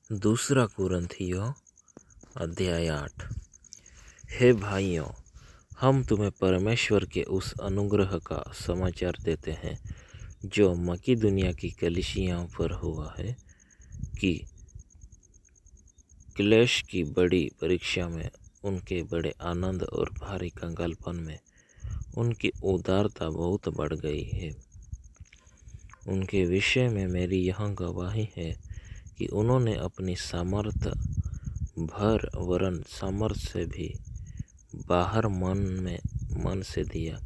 दूसरा कुरिन्थियों अध्याय 8। हे भाइयों, हम तुम्हें परमेश्वर के उस अनुग्रह का समाचार देते हैं जो मकिदुनिया की कलीसियाओं पर हुआ है कि क्लेश की बड़ी परीक्षा में उनके बड़े आनंद और भारी कंगालपन में उनकी उदारता बहुत बढ़ गई है। उनके विषय में मेरी यह गवाही है कि उन्होंने अपनी सामर्थ भर वरन सामर्थ से भी बाहर मन से दिया,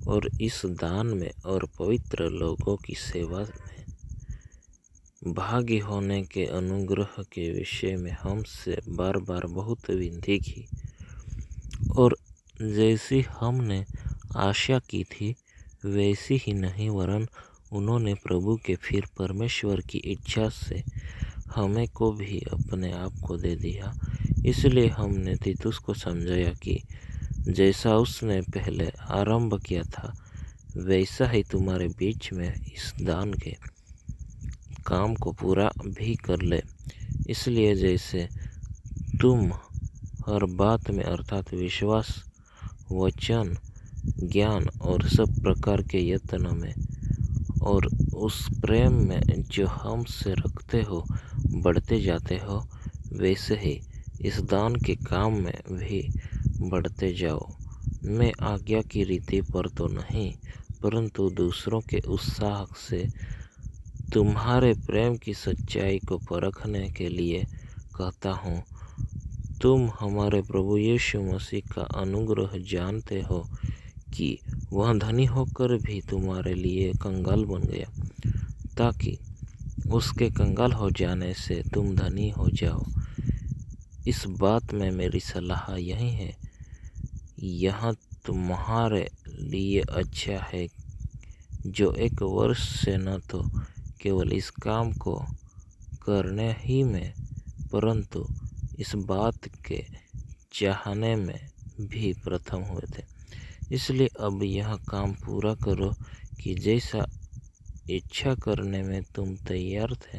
और इस दान में और पवित्र लोगों की सेवा में भागी होने के अनुग्रह के विषय में हमसे बार बार बहुत विनती की, और जैसी हमने आशा की थी वैसी ही नहीं, वरन उन्होंने प्रभु के फिर परमेश्वर की इच्छा से हमें को भी अपने आप को दे दिया। इसलिए हमने तीतुस को समझाया कि जैसा उसने पहले आरंभ किया था वैसा ही तुम्हारे बीच में इस दान के काम को पूरा भी कर ले। इसलिए जैसे तुम हर बात में अर्थात विश्वास, वचन, ज्ञान और सब प्रकार के यत्न में और उस प्रेम में जो हमसे रखते हो बढ़ते जाते हो, वैसे ही इस दान के काम में भी बढ़ते जाओ। मैं आज्ञा की रीति पर तो नहीं, परंतु दूसरों के उत्साह से तुम्हारे प्रेम की सच्चाई को परखने के लिए कहता हूँ। तुम हमारे प्रभु यीशु मसीह का अनुग्रह जानते हो कि वह धनी होकर भी तुम्हारे लिए कंगाल बन गया, ताकि उसके कंगाल हो जाने से तुम धनी हो जाओ। इस बात में मेरी सलाह यही है, यह तुम्हारे लिए अच्छा है जो एक वर्ष से न तो केवल इस काम को करने ही में, परंतु इस बात के चाहने में भी प्रथम हुए थे। इसलिए अब यह काम पूरा करो कि जैसा इच्छा करने में तुम तैयार थे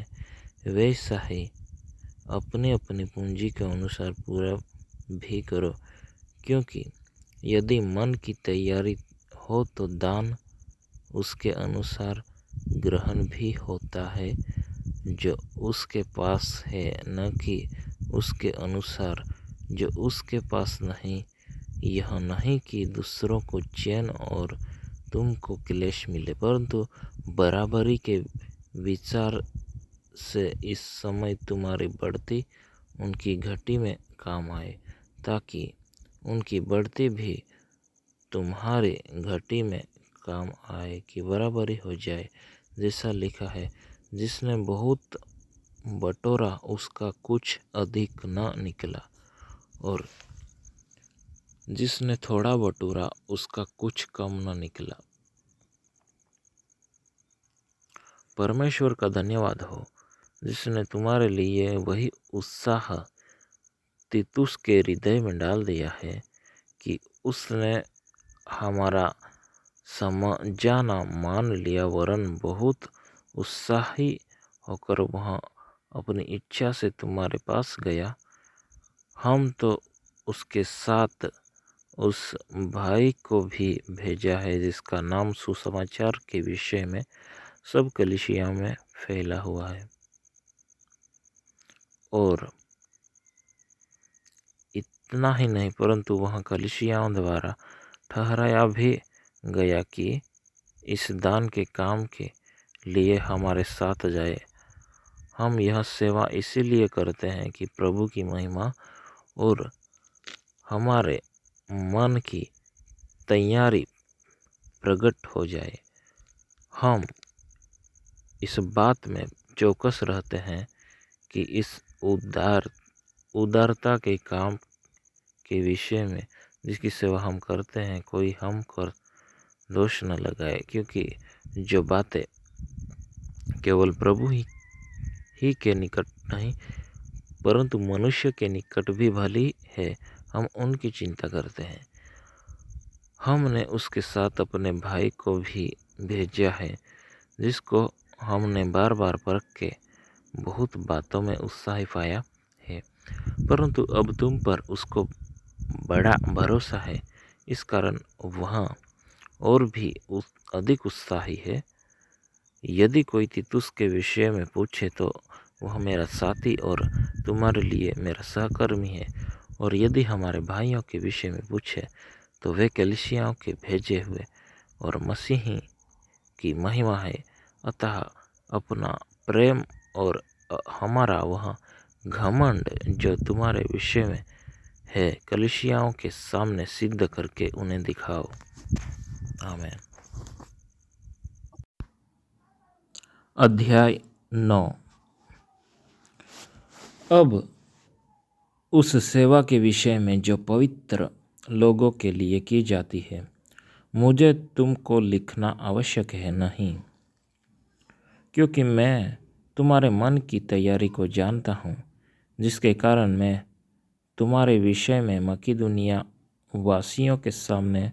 वैसा ही अपनी अपनी पूंजी के अनुसार पूरा भी करो, क्योंकि यदि मन की तैयारी हो तो दान उसके अनुसार ग्रहण भी होता है जो उसके पास है, न कि उसके अनुसार जो उसके पास नहीं। यह नहीं कि दूसरों को चैन और तुमको क्लेश मिले, परंतु बराबरी के विचार से इस समय तुम्हारी बढ़ती उनकी घटी में काम आए, ताकि उनकी बढ़ती भी तुम्हारी घटी में काम आए कि बराबरी हो जाए। जैसा लिखा है, जिसने बहुत बटोरा उसका कुछ अधिक न निकला, और जिसने थोड़ा बटोरा उसका कुछ कम न निकला। परमेश्वर का धन्यवाद हो जिसने तुम्हारे लिए वही उत्साह तीतुस के हृदय में डाल दिया है कि उसने हमारा समझाना मान लिया, वरन बहुत उत्साही होकर वह अपनी इच्छा से तुम्हारे पास गया। हम तो उसके साथ उस भाई को भी भेजा है जिसका नाम सुसमाचार के विषय में सब कलीसिया में फैला हुआ है, और इतना ही नहीं परंतु वह कलीसियाओं द्वारा ठहराया भी गया कि इस दान के काम के लिए हमारे साथ जाए। हम यह सेवा इसीलिए करते हैं कि प्रभु की महिमा और हमारे मन की तैयारी प्रकट हो जाए। हम इस बात में चौकस रहते हैं कि इस उदारता के काम के विषय में जिसकी सेवा हम करते हैं कोई हम कर दोष न लगाए, क्योंकि जो बातें केवल प्रभु ही के निकट नहीं परंतु मनुष्य के निकट भी भली है, हम उनकी चिंता करते हैं। हमने उसके साथ अपने भाई को भी भेजा है, जिसको हमने बार बार परख के बहुत बातों में उत्साही पाया है, परंतु अब तुम पर उसको बड़ा भरोसा है, इस कारण वह और भी अधिक उत्साही है। यदि कोई तीतुस के विषय में पूछे तो वह मेरा साथी और तुम्हारे लिए मेरा सहकर्मी है, और यदि हमारे भाइयों के विषय में पूछे तो वे कलीसियाओं के भेजे हुए और मसीही की महिमा है। अतः अपना प्रेम और हमारा वह घमंड जो तुम्हारे विषय में है कलीसियाओं के सामने सिद्ध करके उन्हें दिखाओ। आमीन। अध्याय 9। अब उस सेवा के विषय में जो पवित्र लोगों के लिए की जाती है, मुझे तुमको लिखना आवश्यक है नहीं, क्योंकि मैं तुम्हारे मन की तैयारी को जानता हूँ, जिसके कारण मैं तुम्हारे विषय में मकिदुनिया वासियों के सामने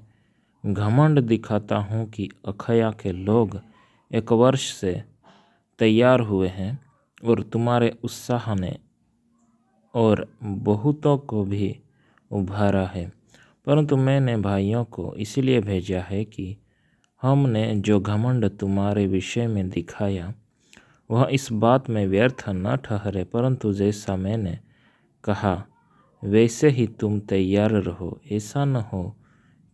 घमंड दिखाता हूँ कि अखया के लोग 1 वर्ष से तैयार हुए हैं और तुम्हारे उत्साह ने और बहुतों को भी उभारा है। परंतु मैंने भाइयों को इसलिए भेजा है कि हमने जो घमंड तुम्हारे विषय में दिखाया वह इस बात में व्यर्थ न ठहरे, परंतु जैसा मैंने कहा वैसे ही तुम तैयार रहो। ऐसा न हो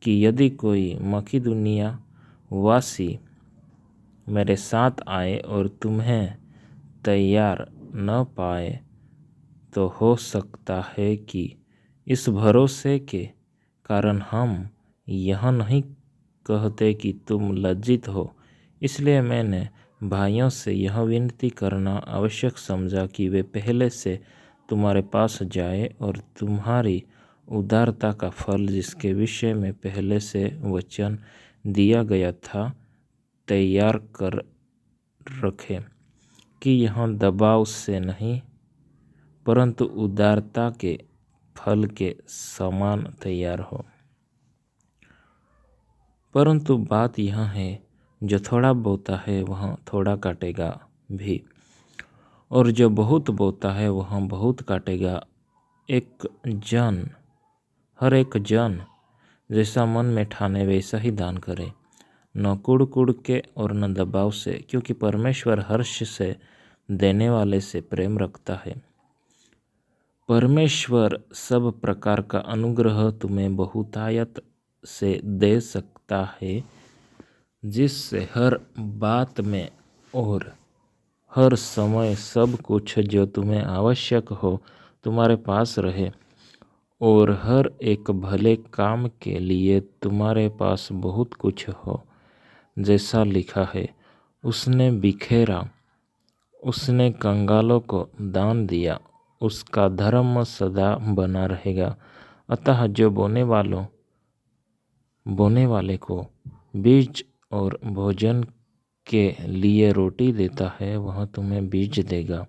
कि यदि कोई मकिदुनिया वासी मेरे साथ आए और तुम्हें तैयार न पाए, तो हो सकता है कि इस भरोसे के कारण हम यह नहीं कहते कि तुम लज्जित हो। इसलिए मैंने भाइयों से यह विनती करना आवश्यक समझा कि वे पहले से तुम्हारे पास जाए और तुम्हारी उदारता का फल, जिसके विषय में पहले से वचन दिया गया था, तैयार कर रखे, कि यह दबाव से नहीं परंतु उदारता के फल के समान तैयार हो। परंतु बात यह है, जो थोड़ा बोता है वह थोड़ा काटेगा भी, और जो बहुत बोता है वह बहुत काटेगा। हर एक जन जैसा मन में ठाने वैसा ही दान करे, न कुड़ कुड़ के और न दबाव से, क्योंकि परमेश्वर हर्ष से देने वाले से प्रेम रखता है। परमेश्वर सब प्रकार का अनुग्रह तुम्हें बहुतायत से दे सकता है, जिससे हर बात में और हर समय सब कुछ जो तुम्हें आवश्यक हो तुम्हारे पास रहे, और हर एक भले काम के लिए तुम्हारे पास बहुत कुछ हो। जैसा लिखा है, उसने बिखेरा, उसने कंगालों को दान दिया, उसका धर्म सदा बना रहेगा। अतः जो बोने वाले को बीज और भोजन के लिए रोटी देता है, वह तुम्हें बीज देगा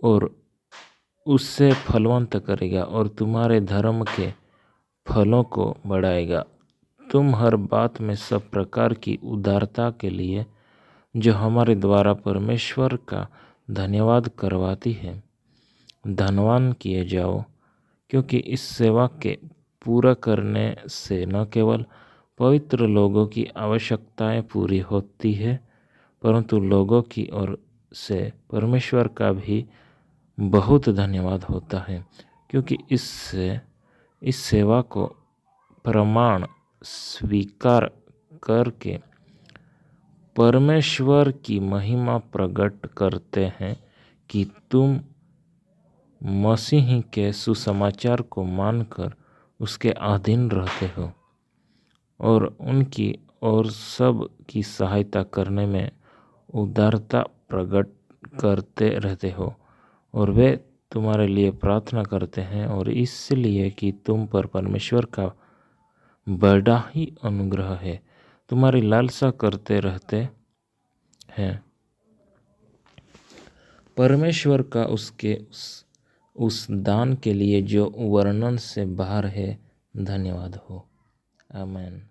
और उससे फलवंत करेगा और तुम्हारे धर्म के फलों को बढ़ाएगा। तुम हर बात में सब प्रकार की उदारता के लिए, जो हमारे द्वारा परमेश्वर का धन्यवाद करवाती है, धनवान किए जाओ, क्योंकि इस सेवा के पूरा करने से न केवल पवित्र लोगों की आवश्यकताएं पूरी होती है, परंतु लोगों की ओर से परमेश्वर का भी बहुत धन्यवाद होता है, क्योंकि इस सेवा को प्रमाण स्वीकार करके परमेश्वर की महिमा प्रकट करते हैं कि तुम मसीह के सुसमाचार को मानकर उसके अधीन रहते हो और उनकी और सब की सहायता करने में उदारता प्रकट करते रहते हो, और वे तुम्हारे लिए प्रार्थना करते हैं, और इसलिए कि तुम पर परमेश्वर का बड़ा ही अनुग्रह है। तुम्हारी लालसा करते रहते हैं परमेश्वर का उसके उस दान के लिए जो वर्णन से बाहर है। धन्यवाद हो। आमीन।